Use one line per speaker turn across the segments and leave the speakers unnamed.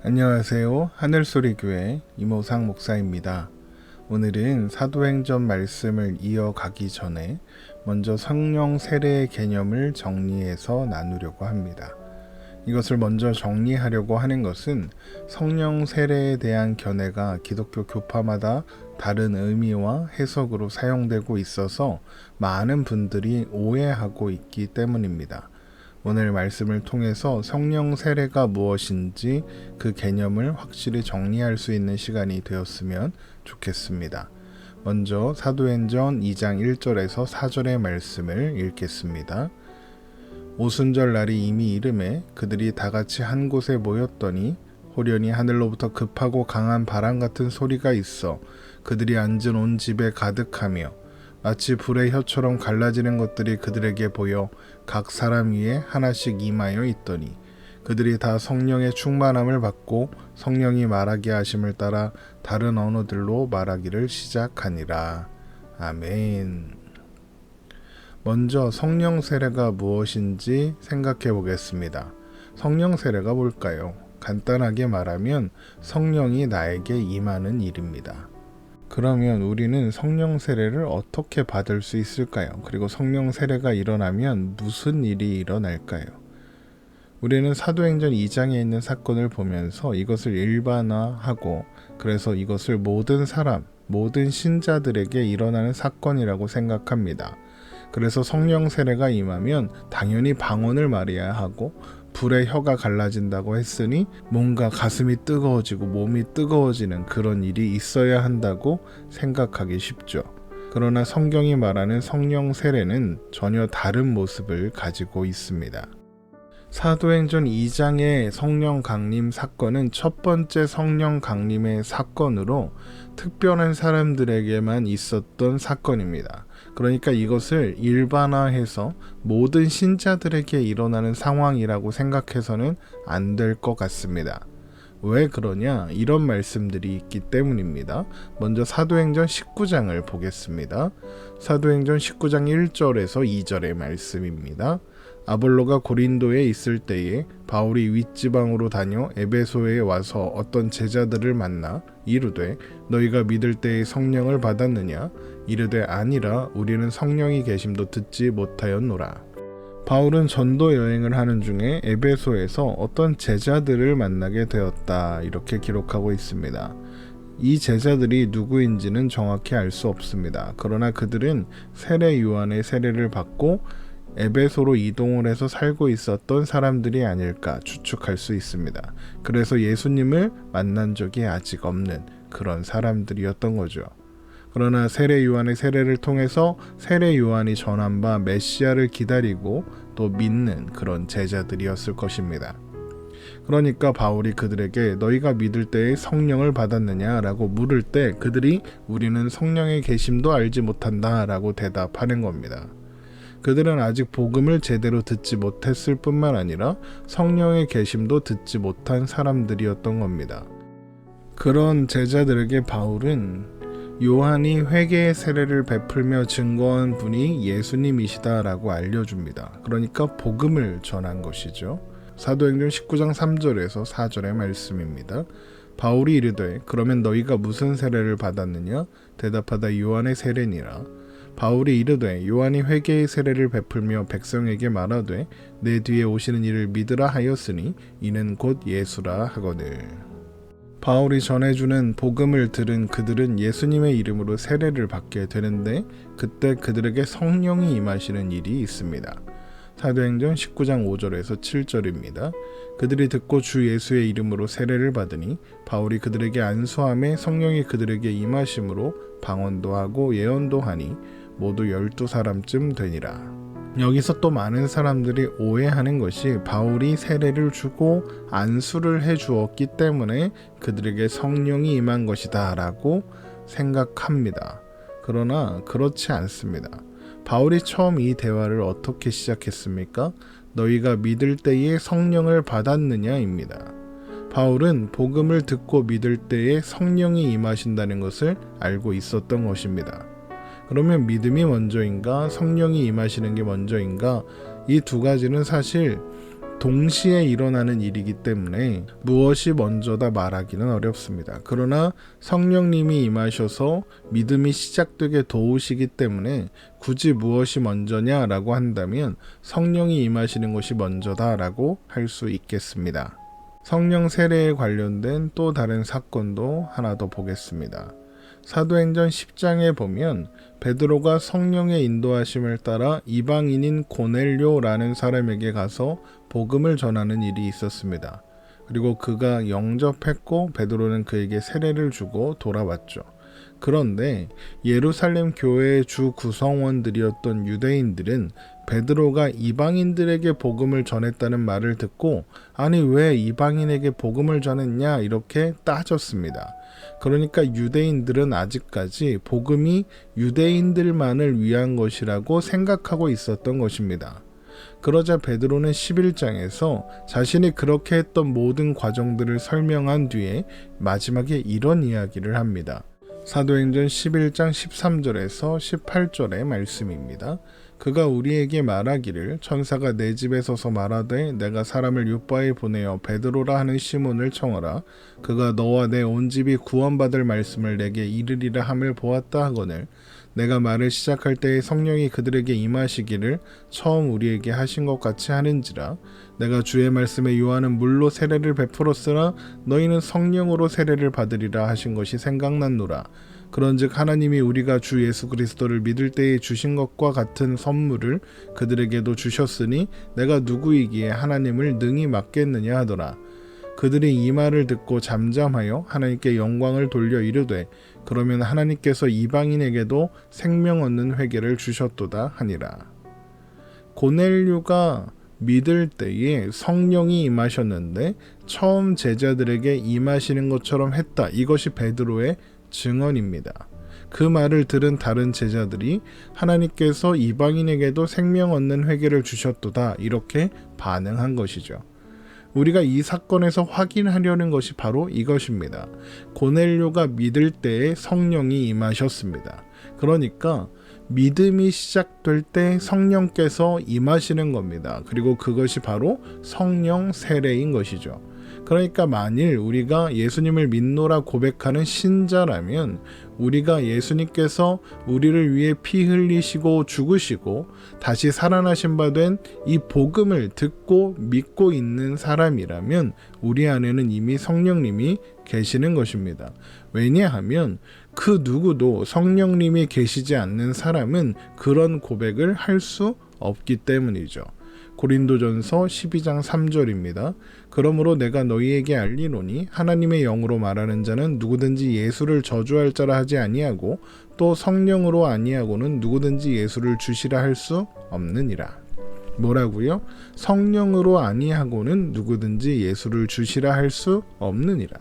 안녕하세요. 하늘소리교회 이모상 목사입니다. 오늘은 사도행전 말씀을 이어가기 전에 먼저 성령 세례의 개념을 정리해서 나누려고 합니다. 이것을 먼저 정리하려고 하는 것은 성령 세례에 대한 견해가 기독교 교파마다 다른 의미와 해석으로 사용되고 있어서 많은 분들이 오해하고 있기 때문입니다. 오늘 말씀을 통해서 성령 세례가 무엇인지 그 개념을 확실히 정리할 수 있는 시간이 되었으면 좋겠습니다. 먼저 사도행전 2장 1절에서 4절의 말씀을 읽겠습니다. 오순절 날이 이미 이르매 그들이 다같이 한 곳에 모였더니 호련히 하늘로부터 급하고 강한 바람 같은 소리가 있어 그들이 앉은 온 집에 가득하며 마치 불의 혀처럼 갈라지는 것들이 그들에게 보여 각 사람 위에 하나씩 임하여 있더니 그들이 다 성령의 충만함을 받고 성령이 말하게 하심을 따라 다른 언어들로 말하기를 시작하니라. 아멘. 먼저 성령 세례가 무엇인지 생각해 보겠습니다. 성령 세례가 뭘까요? 간단하게 말하면 성령이 나에게 임하는 일입니다. 그러면 우리는 성령 세례를 어떻게 받을 수 있을까요? 그리고 성령 세례가 일어나면 무슨 일이 일어날까요? 우리는 사도행전 2장에 있는 사건을 보면서 이것을 일반화하고 그래서 이것을 모든 사람, 모든 신자들에게 일어나는 사건이라고 생각합니다. 그래서 성령 세례가 임하면 당연히 방언을 말해야 하고 불의 혀가 갈라진다고 했으니 뭔가 가슴이 뜨거워지고 몸이 뜨거워지는 그런 일이 있어야 한다고 생각하기 쉽죠. 그러나 성경이 말하는 성령 세례는 전혀 다른 모습을 가지고 있습니다. 사도행전 2장의 성령 강림 사건은 첫 번째 성령 강림의 사건으로 특별한 사람들에게만 있었던 사건입니다. 그러니까 이것을 일반화해서 모든 신자들에게 일어나는 상황이라고 생각해서는 안 될 것 같습니다. 왜 그러냐? 이런 말씀들이 있기 때문입니다. 먼저 사도행전 19장을 보겠습니다. 사도행전 19장 1절에서 2절의 말씀입니다. 아볼로가 고린도에 있을 때에 바울이 윗지방으로 다녀 에베소에 와서 어떤 제자들을 만나 이르되 너희가 믿을 때에 성령을 받았느냐? 이르되 아니라 우리는 성령이 계심도 듣지 못하였노라. 바울은 전도 여행을 하는 중에 에베소에서 어떤 제자들을 만나게 되었다. 이렇게 기록하고 있습니다. 이 제자들이 누구인지는 정확히 알 수 없습니다. 그러나 그들은 세례 요한의 세례를 받고 에베소로 이동을 해서 살고 있었던 사람들이 아닐까 추측할 수 있습니다. 그래서 예수님을 만난 적이 아직 없는 그런 사람들이었던 거죠. 그러나 세례 요한의 세례를 통해서 세례 요한이 전한 바 메시아를 기다리고 또 믿는 그런 제자들이었을 것입니다. 그러니까 바울이 그들에게 너희가 믿을 때에 성령을 받았느냐 라고 물을 때 그들이 우리는 성령의 계심도 알지 못한다 라고 대답하는 겁니다. 그들은 아직 복음을 제대로 듣지 못했을 뿐만 아니라 성령의 계심도 듣지 못한 사람들이었던 겁니다. 그런 제자들에게 바울은 요한이 회개의 세례를 베풀며 증거한 분이 예수님이시다라고 알려줍니다. 그러니까 복음을 전한 것이죠. 사도행전 19장 3절에서 4절의 말씀입니다. 바울이 이르되 그러면 너희가 무슨 세례를 받았느냐? 대답하다 요한의 세례니라. 바울이 이르되 요한이 회개의 세례를 베풀며 백성에게 말하되 내 뒤에 오시는 이를 믿으라 하였으니 이는 곧 예수라 하거늘. 바울이 전해주는 복음을 들은 그들은 예수님의 이름으로 세례를 받게 되는데 그때 그들에게 성령이 임하시는 일이 있습니다. 사도행전 19장 5절에서 7절입니다. 그들이 듣고 주 예수의 이름으로 세례를 받으니 바울이 그들에게 안수함에 성령이 그들에게 임하심으로 방언도 하고 예언도 하니 모두 12사람쯤 되니라. 여기서 또 많은 사람들이 오해하는 것이 바울이 세례를 주고 안수를 해주었기 때문에 그들에게 성령이 임한 것이다 라고 생각합니다. 그러나 그렇지 않습니다. 바울이 처음 이 대화를 어떻게 시작했습니까? 너희가 믿을 때에 성령을 받았느냐입니다. 바울은 복음을 듣고 믿을 때에 성령이 임하신다는 것을 알고 있었던 것입니다. 그러면 믿음이 먼저인가 성령이 임하시는 게 먼저인가? 이 두 가지는 사실 동시에 일어나는 일이기 때문에 무엇이 먼저다 말하기는 어렵습니다. 그러나 성령님이 임하셔서 믿음이 시작되게 도우시기 때문에 굳이 무엇이 먼저냐라고 한다면 성령이 임하시는 것이 먼저다라고 할 수 있겠습니다. 성령 세례에 관련된 또 다른 사건도 하나 더 보겠습니다. 사도행전 10장에 보면 베드로가 성령의 인도하심을 따라 이방인인 고넬료라는 사람에게 가서 복음을 전하는 일이 있었습니다. 그리고 그가 영접했고 베드로는 그에게 세례를 주고 돌아왔죠. 그런데 예루살렘 교회의 주 구성원들이었던 유대인들은 베드로가 이방인들에게 복음을 전했다는 말을 듣고 아니 왜 이방인에게 복음을 전했냐 이렇게 따졌습니다. 그러니까 유대인들은 아직까지 복음이 유대인들만을 위한 것이라고 생각하고 있었던 것입니다. 그러자 베드로는 11장에서 자신이 그렇게 했던 모든 과정들을 설명한 뒤에 마지막에 이런 이야기를 합니다. 사도행전 11장 13절에서 18절의 말씀입니다. 그가 우리에게 말하기를 천사가 내 집에 서서 말하되 내가 사람을 요바에 보내어 베드로라 하는 시몬을 청하라. 그가 너와 내 온 집이 구원받을 말씀을 내게 이르리라 함을 보았다 하거늘 내가 말을 시작할 때에 성령이 그들에게 임하시기를 처음 우리에게 하신 것 같이 하는지라. 내가 주의 말씀에 요한은 물로 세례를 베풀었으나 너희는 성령으로 세례를 받으리라 하신 것이 생각났노라. 그런즉 하나님이 우리가 주 예수 그리스도를 믿을 때에 주신 것과 같은 선물을 그들에게도 주셨으니 내가 누구이기에 하나님을 능히 맡겠느냐 하더라. 그들이 이 말을 듣고 잠잠하여 하나님께 영광을 돌려 이르되 그러면 하나님께서 이방인에게도 생명 얻는 회개를 주셨도다 하니라. 고넬료가 믿을 때에 성령이 임하셨는데 처음 제자들에게 임하시는 것처럼 했다. 이것이 베드로의 증언입니다. 그 말을 들은 다른 제자들이 하나님께서 이방인에게도 생명 얻는 회개를 주셨도다 이렇게 반응한 것이죠. 우리가 이 사건에서 확인하려는 것이 바로 이것입니다. 고넬료가 믿을 때에 성령이 임하셨습니다. 그러니까 믿음이 시작될 때 성령께서 임하시는 겁니다. 그리고 그것이 바로 성령 세례인 것이죠. 그러니까 만일 우리가 예수님을 믿노라 고백하는 신자라면 우리가 예수님께서 우리를 위해 피 흘리시고 죽으시고 다시 살아나신 바 된 이 복음을 듣고 믿고 있는 사람이라면 우리 안에는 이미 성령님이 계시는 것입니다. 왜냐하면 그 누구도 성령님이 계시지 않는 사람은 그런 고백을 할 수 없기 때문이죠. 고린도전서 12장 3절입니다. 그러므로 내가 너희에게 알리노니 하나님의 영으로 말하는 자는 누구든지 예수를 저주할 자라 하지 아니하고 또 성령으로 아니하고는 누구든지 예수를 주시라 할 수 없느니라. 뭐라고요? 성령으로 아니하고는 누구든지 예수를 주시라 할 수 없느니라.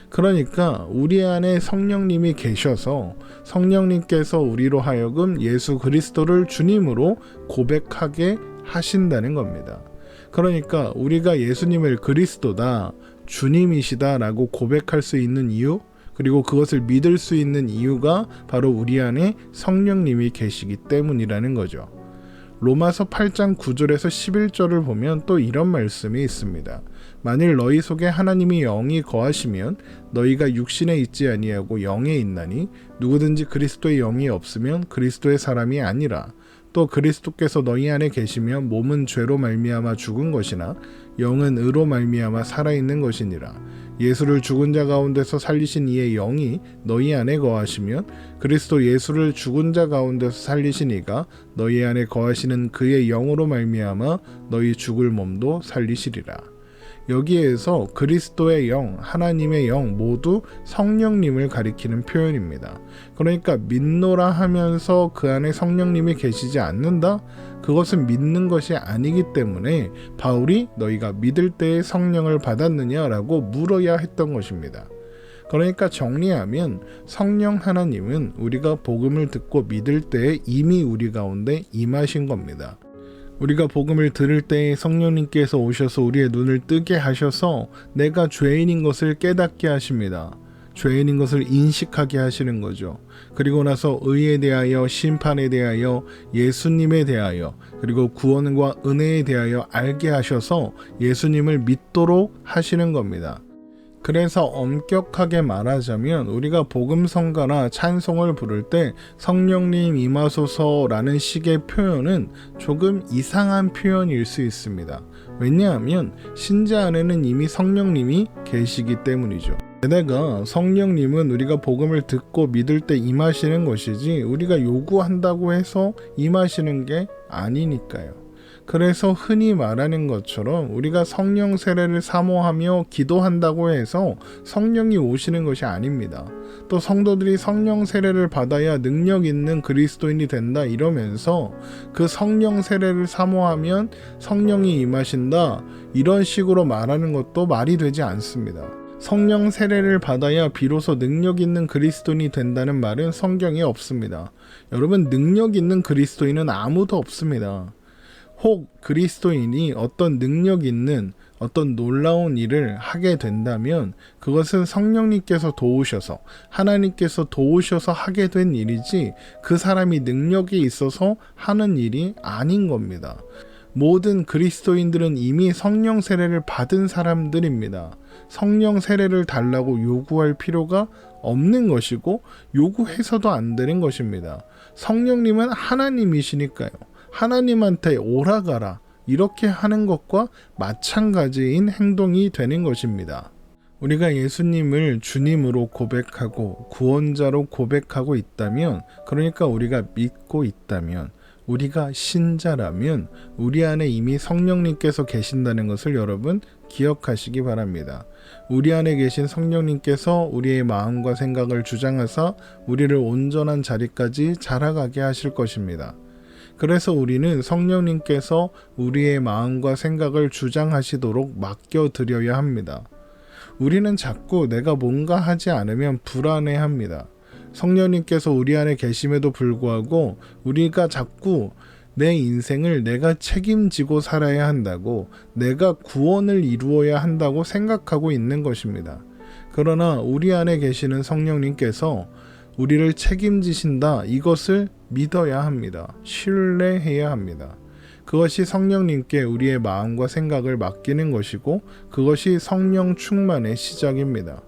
그러니까 우리 안에 성령님이 계셔서 성령님께서 우리로 하여금 예수 그리스도를 주님으로 고백하게 하신다는 겁니다. 그러니까 우리가 예수님을 그리스도다, 주님이시다 라고 고백할 수 있는 이유, 그리고 그것을 믿을 수 있는 이유가 바로 우리 안에 성령님이 계시기 때문이라는 거죠. 로마서 8장 9절에서 11절을 보면 또 이런 말씀이 있습니다. 만일 너희 속에 하나님이 영이 거하시면 너희가 육신에 있지 아니하고 영에 있나니 누구든지 그리스도의 영이 없으면 그리스도의 사람이 아니라. 또 그리스도께서 너희 안에 계시면 몸은 죄로 말미암아 죽은 것이나 영은 의로 말미암아 살아있는 것이니라. 예수를 죽은 자 가운데서 살리신 이의 영이 너희 안에 거하시면 그리스도 예수를 죽은 자 가운데서 살리신 이가 너희 안에 거하시는 그의 영으로 말미암아 너희 죽을 몸도 살리시리라. 여기에서 그리스도의 영, 하나님의 영 모두 성령님을 가리키는 표현입니다. 그러니까 믿노라 하면서 그 안에 성령님이 계시지 않는다? 그것은 믿는 것이 아니기 때문에 바울이 너희가 믿을 때에 성령을 받았느냐라고 물어야 했던 것입니다. 그러니까 정리하면 성령 하나님은 우리가 복음을 듣고 믿을 때에 이미 우리 가운데 임하신 겁니다. 우리가 복음을 들을 때에 성령님께서 오셔서 우리의 눈을 뜨게 하셔서 내가 죄인인 것을 깨닫게 하십니다. 죄인인 것을 인식하게 하시는 거죠. 그리고 나서 의에 대하여, 심판에 대하여, 예수님에 대하여, 그리고 구원과 은혜에 대하여 알게 하셔서 예수님을 믿도록 하시는 겁니다. 그래서 엄격하게 말하자면 우리가 복음성가나 찬송을 부를 때 성령님 임하소서라는 식의 표현은 조금 이상한 표현일 수 있습니다. 왜냐하면 신자 안에는 이미 성령님이 계시기 때문이죠. 게다가 성령님은 우리가 복음을 듣고 믿을 때 임하시는 것이지 우리가 요구한다고 해서 임하시는 게 아니니까요. 그래서 흔히 말하는 것처럼 우리가 성령 세례를 사모하며 기도한다고 해서 성령이 오시는 것이 아닙니다. 또 성도들이 성령 세례를 받아야 능력 있는 그리스도인이 된다 이러면서 그 성령 세례를 사모하면 성령이 임하신다 이런 식으로 말하는 것도 말이 되지 않습니다. 성령 세례를 받아야 비로소 능력 있는 그리스도인이 된다는 말은 성경에 없습니다. 여러분, 능력 있는 그리스도인은 아무도 없습니다. 혹 그리스도인이 어떤 능력 있는 어떤 놀라운 일을 하게 된다면 그것은 성령님께서 도우셔서 하나님께서 도우셔서 하게 된 일이지 그 사람이 능력이 있어서 하는 일이 아닌 겁니다. 모든 그리스도인들은 이미 성령 세례를 받은 사람들입니다. 성령 세례를 달라고 요구할 필요가 없는 것이고 요구해서도 안 되는 것입니다. 성령님은 하나님이시니까요. 하나님한테 오라가라 이렇게 하는 것과 마찬가지인 행동이 되는 것입니다. 우리가 예수님을 주님으로 고백하고 구원자로 고백하고 있다면, 그러니까 우리가 믿고 있다면, 우리가 신자라면 우리 안에 이미 성령님께서 계신다는 것을 여러분 기억하시기 바랍니다. 우리 안에 계신 성령님께서 우리의 마음과 생각을 주장하사 우리를 온전한 자리까지 자라가게 하실 것입니다. 그래서 우리는 성령님께서 우리의 마음과 생각을 주장하시도록 맡겨드려야 합니다. 우리는 자꾸 내가 뭔가 하지 않으면 불안해합니다. 성령님께서 우리 안에 계심에도 불구하고 우리가 자꾸 내 인생을 내가 책임지고 살아야 한다고, 내가 구원을 이루어야 한다고 생각하고 있는 것입니다. 그러나 우리 안에 계시는 성령님께서 우리를 책임지신다, 이것을 믿어야 합니다. 신뢰해야 합니다. 그것이 성령님께 우리의 마음과 생각을 맡기는 것이고 그것이 성령 충만의 시작입니다.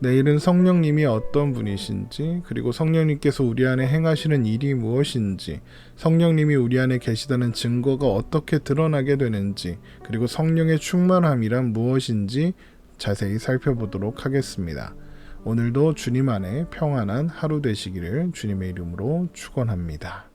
내일은 성령님이 어떤 분이신지, 그리고 성령님께서 우리 안에 행하시는 일이 무엇인지, 성령님이 우리 안에 계시다는 증거가 어떻게 드러나게 되는지, 그리고 성령의 충만함이란 무엇인지 자세히 살펴보도록 하겠습니다. 오늘도 주님 안에 평안한 하루 되시기를 주님의 이름으로 축원합니다.